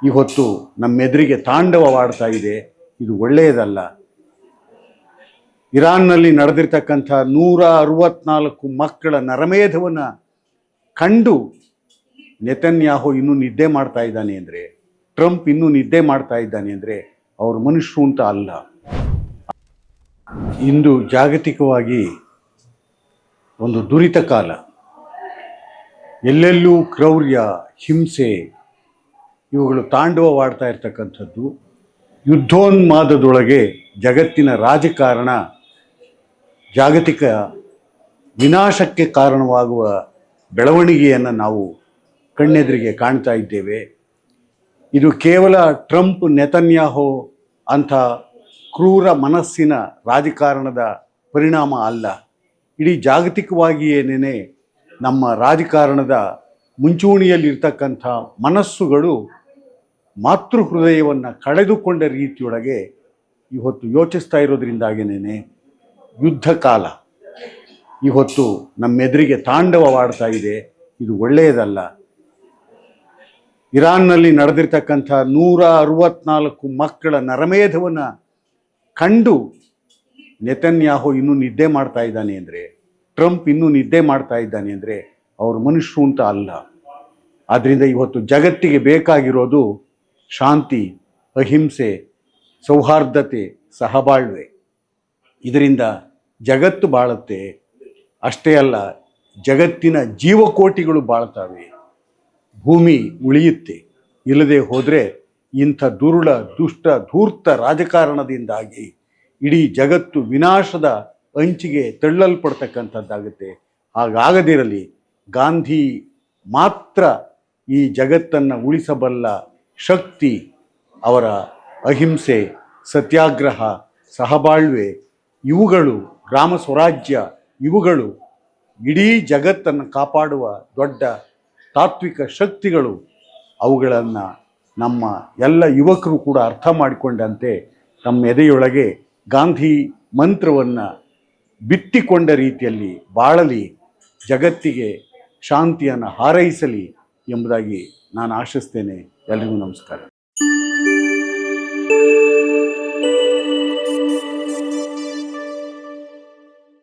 ಇವತ್ತು ನಮ್ಮೆದುರಿಗೆ ತಾಂಡವವಾಡ್ತಾ ಇದೆ. ಇದು ಒಳ್ಳೆಯದಲ್ಲ. ಇರಾನ್ನಲ್ಲಿ ನಡೆದಿರ್ತಕ್ಕಂಥ 164 ಮಕ್ಕಳ ನರಮೇಧವನ್ನು ಕಂಡು ನೆತನ್ಯಾಹು ಇನ್ನೂ ನಿದ್ದೆ ಮಾಡ್ತಾ ಇದ್ದಾನೆ ಅಂದರೆ, ಟ್ರಂಪ್ ಇನ್ನೂ ನಿದ್ದೆ ಮಾಡ್ತಾ ಇದ್ದಾನೆ ಅಂದರೆ ಅವರು ಮನುಷ್ಯರು ಅಂತ ಅಲ್ಲ. ಇಂದು ಜಾಗತಿಕವಾಗಿ ಒಂದು ದುರಿತ ಕಾಲ. ಎಲ್ಲೆಲ್ಲೂ ಕ್ರೌರ್ಯ, ಹಿಂಸೆ ಇವುಗಳು ತಾಂಡವವಾಡ್ತಾ ಇರ್ತಕ್ಕಂಥದ್ದು. ಯುದ್ಧೋನ್ಮಾದದೊಳಗೆ ಜಗತ್ತಿನ ರಾಜಕಾರಣ ಜಾಗತಿಕ ವಿನಾಶಕ್ಕೆ ಕಾರಣವಾಗುವ ಬೆಳವಣಿಗೆಯನ್ನು ನಾವು ಕಣ್ಣೆದುರಿಗೆ ಕಾಣ್ತಾ ಇದ್ದೇವೆ. ಇದು ಕೇವಲ ಟ್ರಂಪ್, ನೆತನ್ಯಾಹು ಅಂಥ ಕ್ರೂರ ಮನಸ್ಸಿನ ರಾಜಕಾರಣದ ಪರಿಣಾಮ ಅಲ್ಲ. ಇಡೀ ಜಾಗತಿಕವಾಗಿಯೇನೇ ನಮ್ಮ ರಾಜಕಾರಣದ ಮುಂಚೂಣಿಯಲ್ಲಿರ್ತಕ್ಕಂಥ ಮನಸ್ಸುಗಳು ಮಾತೃ ಹೃದಯವನ್ನು ಕಳೆದುಕೊಂಡ ರೀತಿಯೊಳಗೆ ಇವತ್ತು ಯೋಚಿಸ್ತಾ ಇರೋದ್ರಿಂದಾಗಿಯೇ ಯುದ್ಧ ಕಾಲ ಇವತ್ತು ನಮ್ಮೆದುರಿಗೆ ತಾಂಡವವಾಡ್ತಾ ಇದೆ. ಇದು ಒಳ್ಳೆಯದಲ್ಲ. ಇರಾನ್ನಲ್ಲಿ ನಡೆದಿರ್ತಕ್ಕಂಥ 164 ಮಕ್ಕಳ ನರಮೇಧವನ್ನು ಕಂಡು ನೆತನ್ಯಾಹು ಇನ್ನೂ ನಿದ್ದೆ ಮಾಡ್ತಾ ಇದ್ದಾನೆ ಅಂದರೆ, ಟ್ರಂಪ್ ಇನ್ನೂ ನಿದ್ದೆ ಮಾಡ್ತಾ ಇದ್ದಾನೆ ಅಂದರೆ ಅವರು ಮನುಷ್ಯರು ಅಂತ ಅಲ್ಲ. ಆದ್ದರಿಂದ ಇವತ್ತು ಜಗತ್ತಿಗೆ ಬೇಕಾಗಿರೋದು ಶಾಂತಿ, ಅಹಿಂಸೆ, ಸೌಹಾರ್ದತೆ, ಸಹಬಾಳ್ವೆ. ಇದರಿಂದ ಜಗತ್ತು ಬಾಳುತ್ತೆ. ಅಷ್ಟೇ ಅಲ್ಲ, ಜಗತ್ತಿನ ಜೀವಕೋಟಿಗಳು ಬಾಳ್ತವೆ, ಭೂಮಿ ಉಳಿಯುತ್ತೆ. ಇಲ್ಲದೆ ಹೋದರೆ ಇಂಥ ದುರುಳ, ದುಷ್ಟ, ಧೂರ್ತ ರಾಜಕಾರಣದಿಂದಾಗಿ ಇಡೀ ಜಗತ್ತು ವಿನಾಶದ ಅಂಚಿಗೆ ತಳ್ಳಲ್ಪಡ್ತಕ್ಕಂಥದ್ದಾಗುತ್ತೆ. ಹಾಗಾಗದಿರಲಿ. ಗಾಂಧಿ ಮಾತ್ರ ಈ ಜಗತ್ತನ್ನು ಉಳಿಸಬಲ್ಲ ಶಕ್ತಿ. ಅವರ ಅಹಿಂಸೆ, ಸತ್ಯಾಗ್ರಹ, ಸಹಬಾಳ್ವೆ ಇವುಗಳು, ಗ್ರಾಮ ಸ್ವರಾಜ್ಯ ಇವುಗಳು ಇಡೀ ಜಗತ್ತನ್ನು ಕಾಪಾಡುವ ದೊಡ್ಡ ತಾತ್ವಿಕ ಶಕ್ತಿಗಳು. ಅವುಗಳನ್ನು ನಮ್ಮ ಎಲ್ಲ ಯುವಕರು ಕೂಡ ಅರ್ಥ ಮಾಡಿಕೊಂಡಂತೆ ತಮ್ಮ ಎದೆಯೊಳಗೆ ಗಾಂಧಿ ಮಂತ್ರವನ್ನು ಬಿತ್ತಿಕೊಂಡ ರೀತಿಯಲ್ಲಿ ಬಾಳಲಿ, ಜಗತ್ತಿಗೆ ಶಾಂತಿಯನ್ನು ಹಾರೈಸಲಿ ಎಂಬುದಾಗಿ ನಾನು ಆಶಿಸ್ತೇನೆ. ಎಲ್ರಿಗೂ ನಮಸ್ಕಾರ.